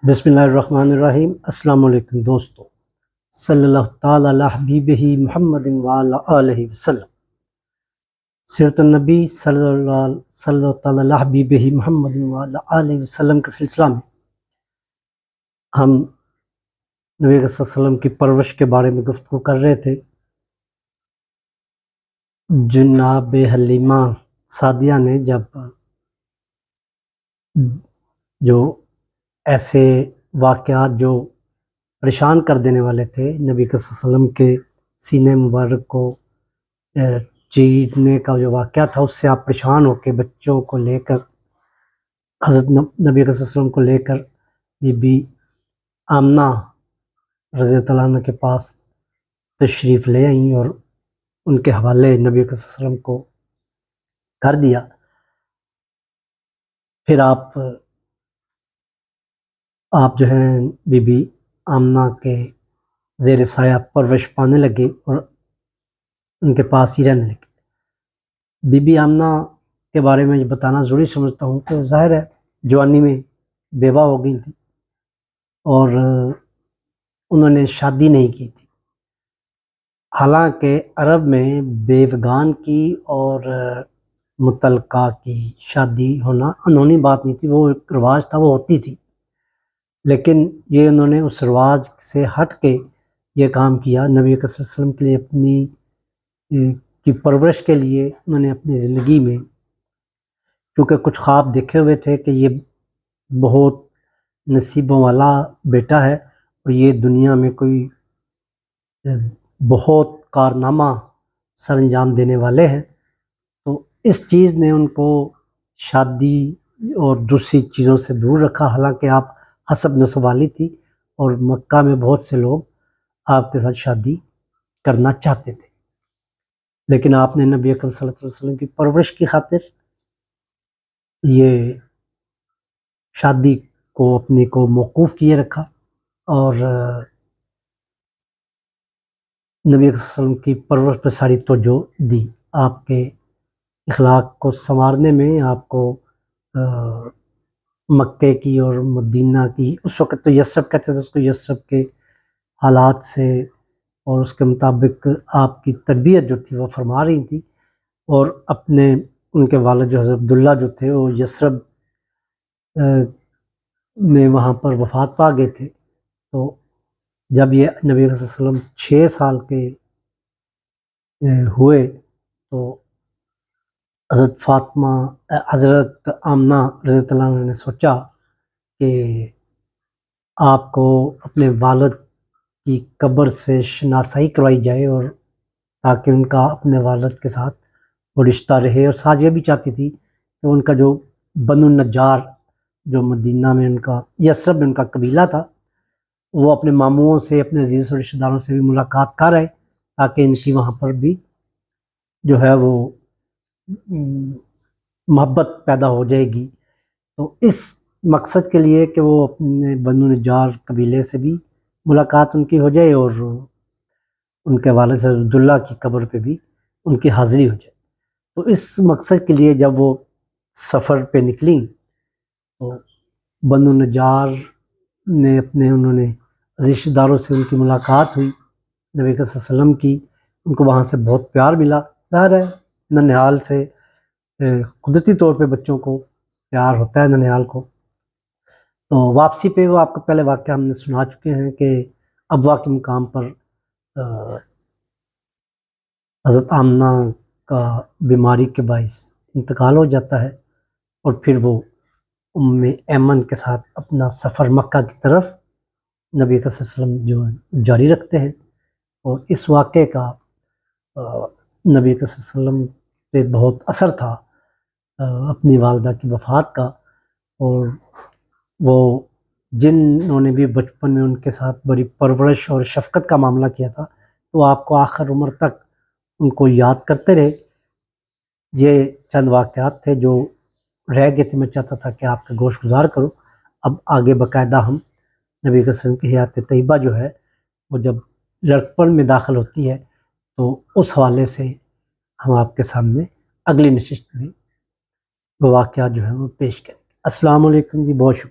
بسم اللہ الرحمن الرحیم۔ السلام علیکم دوستو، صلی اللہ تعالیٰ علی حبیبہ محمد وعلی آلہ وسلم۔ سیرت النبی صلی اللہ تعالیٰ علی حبیبہ محمد وعلی آلہ وسلم کے سلسلہ میں ہم نبی صلی اللہ علیہ وسلم کی پرورش کے بارے میں گفتگو کر رہے تھے۔ جناب حلیمہ سعدیہ نے جب جو ایسے واقعات جو پریشان کر دینے والے تھے، نبی صلی اللہ علیہ وسلم کے سینے مبارک کو چیرنے کا جو واقعہ تھا، اس سے آپ پریشان ہو کے بچوں کو لے کر حضرت نبی صلی اللہ علیہ وسلم کو لے کر بی بی آمنہ رضی اللہ عنہ کے پاس تشریف لے آئیں اور ان کے حوالے نبی صلی اللہ علیہ وسلم کو کر دیا۔ پھر آپ جو ہیں بی بی آمنہ کے زیر سایہ پرورش پانے لگے اور ان کے پاس ہی رہنے لگے۔ بی بی آمنہ کے بارے میں یہ بتانا ضروری سمجھتا ہوں کہ ظاہر ہے جوانی میں بیوہ ہو گئی تھی اور انہوں نے شادی نہیں کی تھی۔ حالانکہ عرب میں بیوگان کی اور مطلقہ کی شادی ہونا قانونی بات نہیں تھی، وہ ایک رواج تھا، وہ ہوتی تھی، لیکن یہ انہوں نے اس رواج سے ہٹ کے یہ کام کیا۔ نبی صلی اللہ علیہ وسلم کے لیے اپنی کی پرورش کے لیے انہوں نے اپنی زندگی میں کیونکہ کچھ خواب دیکھے ہوئے تھے کہ یہ بہت نصیبوں والا بیٹا ہے اور یہ دنیا میں کوئی بہت کارنامہ سر انجام دینے والے ہیں، تو اس چیز نے ان کو شادی اور دوسری چیزوں سے دور رکھا۔ حالانکہ آپ حسب نسب والی تھی اور مکہ میں بہت سے لوگ آپ کے ساتھ شادی کرنا چاہتے تھے، لیکن آپ نے نبی اکرم صلی اللہ علیہ وسلم کی پرورش کی خاطر یہ شادی کو اپنے کو موقوف کیے رکھا اور نبی صلی اللہ علیہ وسلم کی پرورش پر ساری توجہ دی۔ آپ کے اخلاق کو سنوارنے میں آپ کو مکے کی اور مدینہ کی، اس وقت تو یثرب کہتے تھے اس کو، یثرب کے حالات سے اور اس کے مطابق آپ کی تربیت جو تھی وہ فرما رہی تھی، اور اپنے ان کے والد جو حضرت عبداللہ جو تھے وہ یثرب میں وہاں پر وفات پا گئے تھے۔ تو جب یہ نبی صلی اللہ علیہ وسلم 6 سال کے ہوئے تو حضرت آمنہ رضی اللہ عنہ نے سوچا کہ آپ کو اپنے والد کی قبر سے شناسائی کروائی جائے، اور تاکہ ان کا اپنے والد کے ساتھ وہ رشتہ رہے، اور ساتھ یہ بھی چاہتی تھی کہ ان کا جو بنو النجار جو مدینہ میں ان کا یثرب میں ان کا قبیلہ تھا، وہ اپنے ماموں سے، اپنے عزیز و رشتہ داروں سے بھی ملاقات کر آئے، تاکہ ان کی وہاں پر بھی جو ہے وہ محبت پیدا ہو جائے گی۔ تو اس مقصد کے لیے کہ وہ اپنے بنو النجار قبیلے سے بھی ملاقات ان کی ہو جائے اور ان کے والد حضرت عبداللہ کی قبر پہ بھی ان کی حاضری ہو جائے، تو اس مقصد کے لیے جب وہ سفر پہ نکلیں تو بنو النجار نے انہوں نے رشتہ داروں سے ان کی ملاقات ہوئی، نبی صلی اللہ علیہ وسلم کی، ان کو وہاں سے بہت پیار ملا۔ ظاہر ہے ننھیال سے قدرتی طور پہ بچوں کو پیار ہوتا ہے ننھیال کو۔ تو واپسی پہ وہ آپ کو پہلے واقعہ ہم نے سنا چکے ہیں کہ ابوا کے مقام پر حضرت آمنہ کا بیماری کے باعث انتقال ہو جاتا ہے، اور پھر وہ ام ایمن کے ساتھ اپنا سفر مکہ کی طرف نبی صلی اللہ علیہ وسلم جو جاری رکھتے ہیں، اور اس واقعے کا نبی صلی اللہ علیہ وسلم پہ بہت اثر تھا اپنی والدہ کی وفات کا، اور وہ جنہوں نے بھی بچپن میں ان کے ساتھ بڑی پرورش اور شفقت کا معاملہ کیا تھا، تو آپ کو آخر عمر تک ان کو یاد کرتے رہے۔ یہ چند واقعات تھے جو رہ گئے تھے، میں چاہتا تھا کہ آپ کے گوش گزار کروں۔ اب آگے باقاعدہ ہم نبی صلی اللہ علیہ وسلم کی حیات طیبہ جو ہے وہ جب لڑکپن میں داخل ہوتی ہے تو اس حوالے سے ہم آپ کے سامنے اگلی نشست میں وہ واقعات جو ہیں وہ پیش کریں گے۔ السلام علیکم جی، بہت شکریہ۔